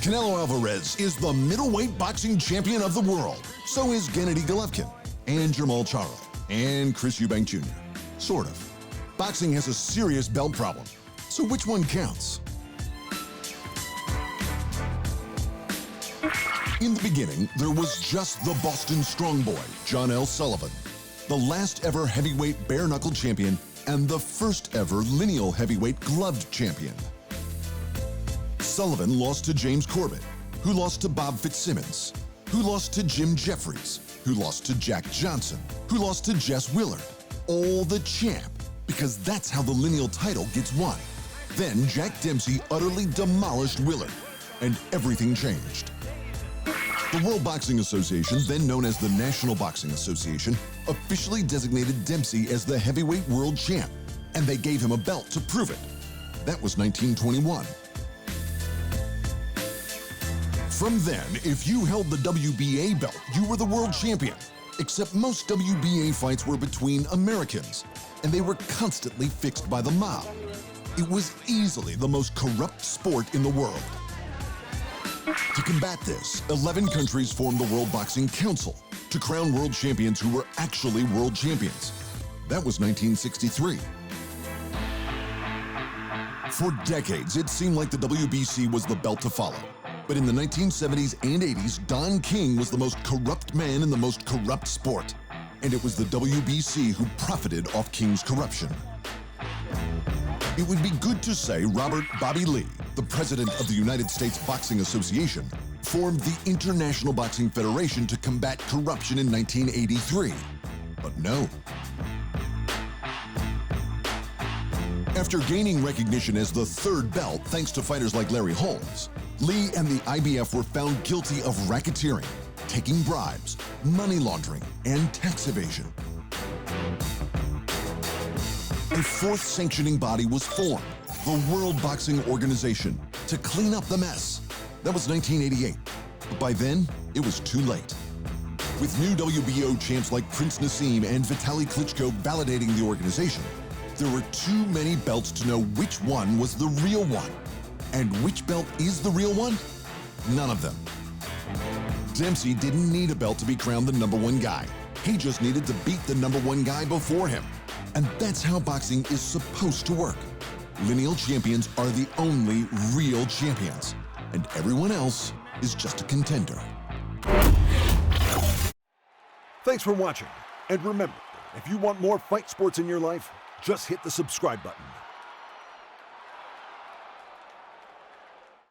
Canelo Alvarez is the middleweight boxing champion of the world. So is Gennady Golovkin, and Jermall Charlo, and Chris Eubank Jr. Sort of. Boxing has a serious belt problem. So which one counts? In the beginning, there was just the Boston Strong Boy, John L. Sullivan, the last ever heavyweight bare-knuckle champion and the first ever lineal heavyweight gloved champion. Sullivan lost to James Corbett, who lost to Bob Fitzsimmons, who lost to Jim Jeffries, who lost to Jack Johnson, who lost to Jess Willard. All the champ, because that's how the lineal title gets won. Then Jack Dempsey utterly demolished Willard, and everything changed. The World Boxing Association, then known as the National Boxing Association, officially designated Dempsey as the heavyweight world champ, and they gave him a belt to prove it. That was 1921. From then, if you held the WBA belt, you were the world champion. Except most WBA fights were between Americans, and they were constantly fixed by the mob. It was easily the most corrupt sport in the world. To combat this, 11 countries formed the World Boxing Council to crown world champions who were actually world champions. That was 1963. For decades, it seemed like the WBC was the belt to follow. But in the 1970s and 80s, Don King was the most corrupt man in the most corrupt sport. And it was the WBC who profited off King's corruption. It would be good to say Robert Bobby Lee, the president of the United States Boxing Association, formed the International Boxing Federation to combat corruption in 1983. But no. After gaining recognition as the third belt thanks to fighters like Larry Holmes, Lee and the IBF were found guilty of racketeering, taking bribes, money laundering, and tax evasion. A fourth sanctioning body was formed, the World Boxing Organization, to clean up the mess. That was 1988, but by then, it was too late. With new WBO champs like Prince Naseem and Vitaly Klitschko validating the organization, there were too many belts to know which one was the real one. And which belt is the real one? None of them. Dempsey didn't need a belt to be crowned the #1 guy. He just needed to beat the #1 guy before him. And that's how boxing is supposed to work. Lineal champions are the only real champions, and everyone else is just a contender. Thanks for watching. And remember, if you want more fight sports in your life, just hit the subscribe button.